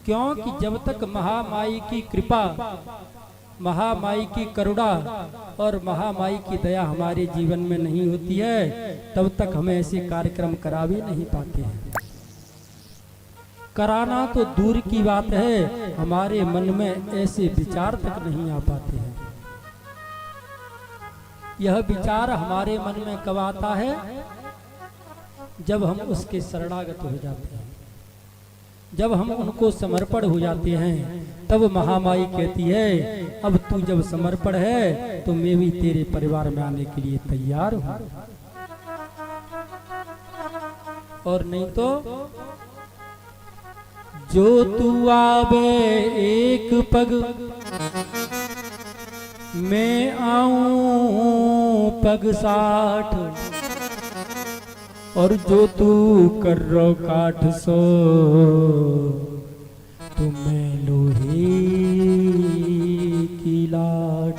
क्योंकि जब तक महामाई की कृपा, महामाई की करुणा और महामाई की दया हमारे जीवन में नहीं होती है, तब तक हमें ऐसे कार्यक्रम करा भी नहीं पाते हैं। कराना तो दूर की बात है, हमारे मन में ऐसे विचार तक नहीं आ पाते हैं। यह विचार हमारे मन में कब आता है? जब हम उसके शरणागत हो जाते हैं, जब हम उनको समर्पण हो जाते हैं, तब महामाई कहती है अब तू जब समर्पण है तो मैं भी तेरे परिवार में आने के लिए तैयार हूं। और नहीं तो जो तू आवे एक पग, मैं आऊं पग 60, और जो तू कर रो काठ सो, तो मैं लोहे की लाठ।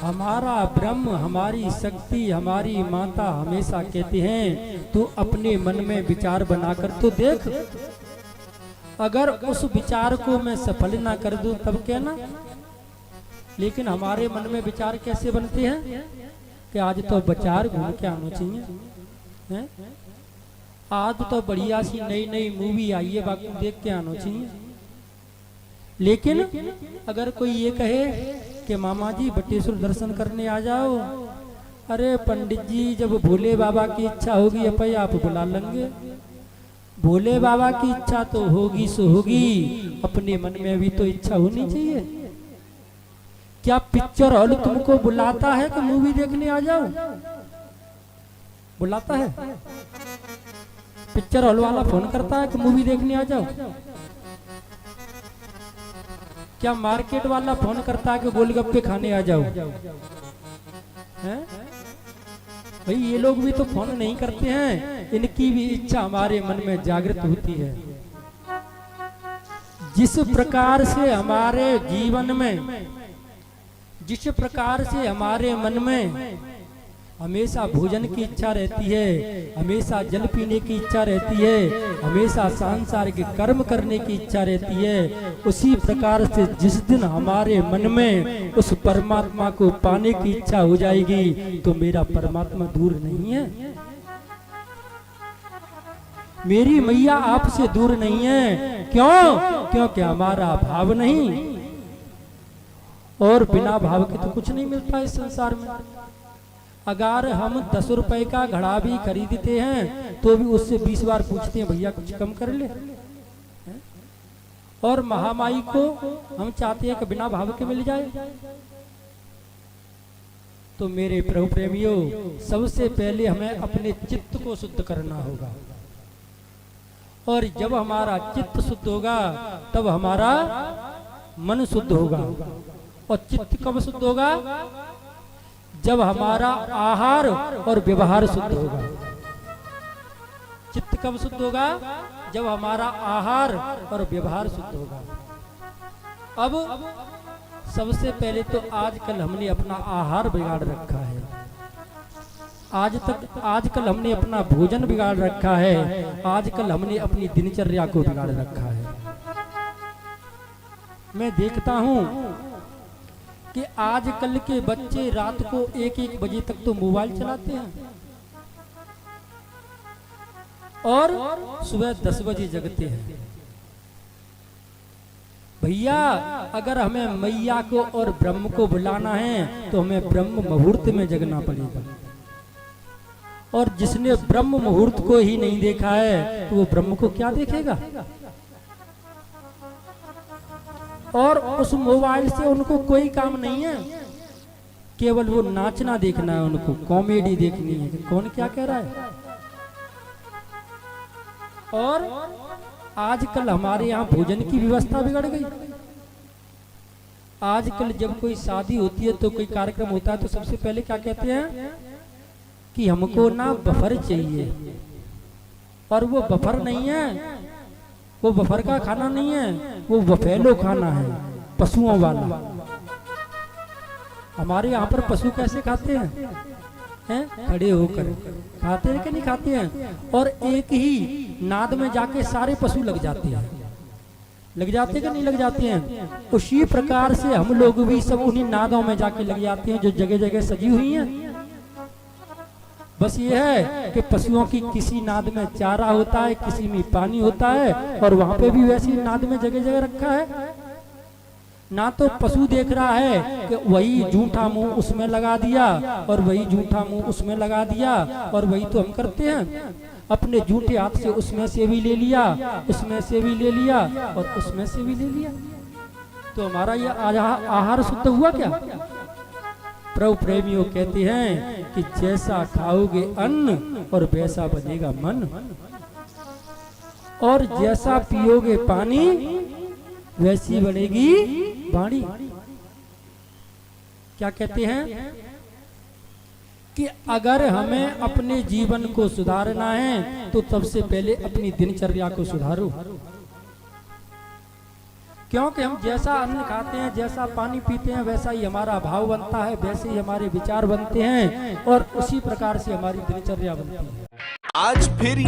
हमारा ब्रह्म, हमारी शक्ति, हमारी माता हमेशा कहते हैं तू अपने मन में विचार बनाकर तो देख, अगर उस विचार को मैं सफल ना कर दूं तब क्या ना। लेकिन हमारे मन में विचार कैसे बनते हैं कि आज तो बाजार घूम के आना चाहिए है? आज तो बढ़िया सी नई नई मूवी आई है, बाकी देख के आना चाहिए। लेकिन अगर कोई ये कहे कि मामा जी बटेश्वर दर्शन करने आ जाओ, अरे पंडित जी जब भोले बाबा की इच्छा होगी अपन आप बुला लेंगे। भोले बाबा की इच्छा तो होगी सो होगी, अपने मन में भी तो इच्छा होनी चाहिए। क्या पिक्चर हॉल तुमको बुलाता है कि मूवी देखने आ जाओ? बुलाता है? पिक्चर हॉल वाला फोन करता है कि मूवी देखने आ जाओ? क्या मार्केट वाला फोन करता है कि गोलगप्पे खाने आ जाओ? हैं? भाई ये लोग भी तो फोन नहीं करते हैं, इनकी भी इच्छा हमारे मन में जागृत होती है। जिस प्रकार से हमारे जीवन में, जिस प्रकार से हमारे मन में हमेशा भोजन की इच्छा रहती है, हमेशा जल पीने की इच्छा रहती है, हमेशा सांसारिक कर्म करने की इच्छा रहती है, उसी प्रकार से जिस दिन हमारे मन में उस परमात्मा को पाने की इच्छा हो जाएगी तो मेरा परमात्मा दूर नहीं है, मेरी मैया आपसे दूर नहीं है। क्यों? क्योंकि हमारा भाव नहीं, और बिना भाव के तो कुछ नहीं मिलता इस संसार में। अगर हम 10 रुपए का घड़ा भी खरीदते हैं तो भी उससे 20 बार पूछते हैं भैया कुछ कम कर ले। और महामाई को हम चाहते हैं कि बिना भाव के मिल जाए। तो मेरे प्रभु प्रेमियों, सबसे पहले हमें अपने चित्त को शुद्ध करना होगा, और जब हमारा चित्त शुद्ध होगा तब हमारा मन शुद्ध होगा। और चित्त कब शुद्ध होगा? जब हमारा आहार और व्यवहार शुद्ध होगा। चित्त कब शुद्ध होगा? जब हमारा आहार और व्यवहार शुद्ध होगा। अब सबसे पहले तो आजकल हमने अपना आहार बिगाड़ रखा है, आजकल हमने अपना भोजन बिगाड़ रखा है, आजकल हमने अपनी दिनचर्या को बिगाड़ रखा है। मैं देखता हूं कि आजकल के बच्चे रात को 1-1 बजे तक तो मोबाइल चलाते हैं और सुबह 10 बजे जगते हैं। भैया अगर हमें मैया को और ब्रह्म को बुलाना है तो हमें ब्रह्म मुहूर्त में जगना पड़ेगा, और जिसने ब्रह्म मुहूर्त को ही नहीं देखा है तो वो ब्रह्म को क्या देखेगा? और उस मोबाइल से उनको कोई काम नहीं है, केवल वो नाचना देखना है, उनको कॉमेडी देखनी है कि कौन क्या कह रहा है। और आजकल हमारे यहाँ भोजन की व्यवस्था बिगड़ गई। आजकल जब कोई शादी होती है तो कोई कार्यक्रम होता है तो सबसे पहले क्या कहते हैं कि हमको ना बफर चाहिए, और वो बफर नहीं है, वो बफर का खाना नहीं है, वो बफेलो खाना है, पशुओं वाला। हमारे यहाँ पर पशु कैसे खाते हैं? हैं, खड़े होकर खाते हैं कि नहीं खाते हैं। और एक ही नाद में जाके सारे पशु लग जाते हैं, लग जाते हैं कि नहीं लग जाते हैं। उसी प्रकार से हम लोग भी सब उन्हीं नादों में जाके लग जाते हैं जो जगह जगह सजी हुई हैं। बस ये है कि पशुओं की किसी नाद में चारा होता है, किसी में पानी होता है, और वहां पे भी वैसी नाद में जगह जगह रखा है। ना तो पशु देख रहा है कि वही जूठा मुंह उसमें लगा दिया और वही जूठा मुंह उसमें लगा दिया, और वही तो हम करते हैं, अपने जूठे हाथ से उसमें से भी ले लिया, उसमें से भी ले लिया और उसमें से भी ले लिया। तो हमारा ये आहार शुद्ध हुआ क्या? प्रभु प्रेमियों कहते हैं कि जैसा खाओगे अन्न और वैसा बनेगा मन, और जैसा पियोगे पानी वैसी बनेगी वाणी। क्या कहते हैं कि अगर हमें अपने जीवन को सुधारना है तो सबसे पहले अपनी दिनचर्या को सुधारो, क्योंकि हम जैसा अन्न खाते हैं, जैसा पानी पीते हैं, वैसा ही हमारा भाव बनता है, वैसे ही हमारे विचार बनते हैं, और उसी प्रकार से हमारी दिनचर्या बनती है। आज फिर ये